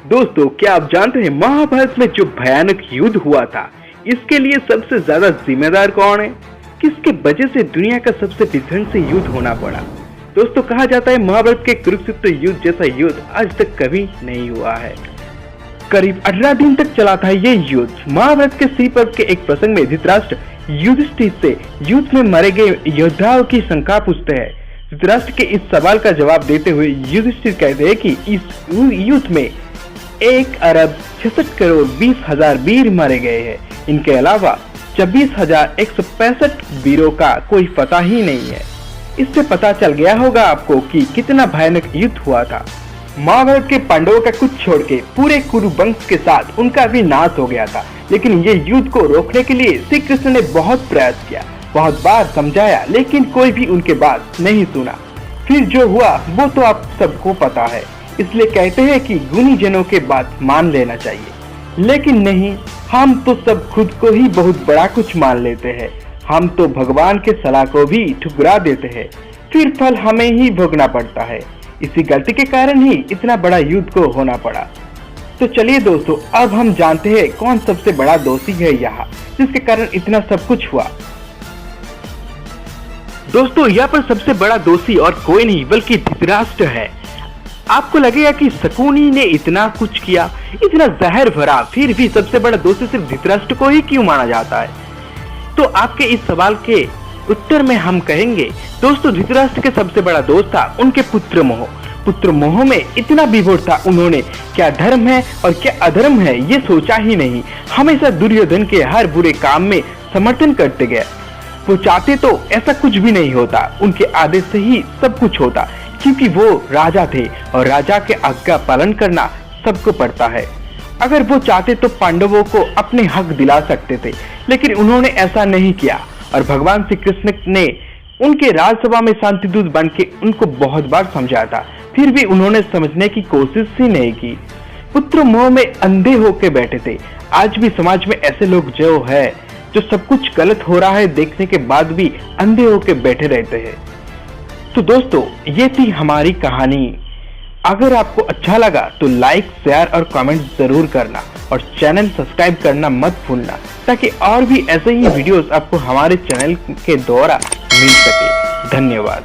दोस्तों, क्या आप जानते हैं महाभारत में जो भयानक युद्ध हुआ था, इसके लिए सबसे ज्यादा जिम्मेदार कौन है? किसके वजह से दुनिया का सबसे विध्वंसी युद्ध होना पड़ा? दोस्तों, कहा जाता है महाभारत के कुरुक्षेत्र युद्ध जैसा युद्ध आज तक कभी नहीं हुआ है। करीब 18 दिन तक चला था ये युद्ध। महाभारत के श्री पर्व के एक प्रसंग में धृतराष्ट्र युधिष्ठिर से युद्ध में मारे गए योद्धाओं की संख्या पूछते हैं। धृतराष्ट्र के इस सवाल का जवाब देते हुए युधिष्ठिर कहते हैं कि इस युद्ध में 1,66,20,000 वीर मारे गए हैं। इनके अलावा 26,165 वीरों का कोई पता ही नहीं है। इससे पता चल गया होगा आपको कि कितना भयानक युद्ध हुआ था। महाभारत के पांडवों का कुछ छोड़ के पूरे कुरु वंश के साथ उनका भी नाश हो गया था। लेकिन ये युद्ध को रोकने के लिए श्री कृष्ण ने बहुत प्रयास किया, बहुत बार समझाया, लेकिन कोई भी उनके बात नहीं सुना। फिर जो हुआ वो तो आप सबको पता है। इसलिए कहते हैं कि गुणी जनों के बात मान लेना चाहिए। लेकिन नहीं, हम तो सब खुद को ही बहुत बड़ा कुछ मान लेते हैं। हम तो भगवान के सलाह को भी ठुकरा देते हैं, फिर फल हमें ही भोगना पड़ता है। इसी गलती के कारण ही इतना बड़ा युद्ध को होना पड़ा। तो चलिए दोस्तों, अब हम जानते हैं कौन सबसे बड़ा दोषी है यहाँ, जिसके कारण इतना सब कुछ हुआ। दोस्तों, यहाँ पर सबसे बड़ा दोषी और कोई नहीं बल्कि धृतराष्ट्र है। आपको लगेगा कि शकुनी ने इतना कुछ किया, इतना जहर भरा, फिर भी सबसे बड़ा दोषी सिर्फ धृतराष्ट्र को ही क्यों माना जाता है? तो आपके इस सवाल के उत्तर में हम कहेंगे, दोस्तों, धृतराष्ट्र के सबसे बड़ा दोष था उनके पुत्र मोह। पुत्र मोह में इतना विभोर था, उन्होंने क्या धर्म है और क्या अधर्म है ये सोचा ही नहीं। हमेशा दुर्योधन के हर बुरे काम में समर्थन करते गए। वो चाहते तो ऐसा कुछ भी नहीं होता, उनके आदेश से ही सब कुछ होता, क्योंकि वो राजा थे और राजा के आज्ञा पालन करना सबको पड़ता है। अगर वो चाहते तो पांडवों को अपने हक दिला सकते थे, लेकिन उन्होंने ऐसा नहीं किया। और भगवान श्री कृष्ण ने उनके राजसभा में शांति दूत बन के उनको बहुत बार समझाया था, फिर भी उन्होंने समझने की कोशिश ही नहीं की। पुत्र मोह में अंधे होके बैठे थे। आज भी समाज में ऐसे लोग जो है, जो सब कुछ गलत हो रहा है देखने के बाद भी अंधे होके बैठे रहते हैं। तो दोस्तों, ये थी हमारी कहानी। अगर आपको अच्छा लगा तो लाइक, शेयर और कमेंट जरूर करना और चैनल सब्सक्राइब करना मत भूलना, ताकि और भी ऐसे ही वीडियोस आपको हमारे चैनल के द्वारा मिल सके। धन्यवाद।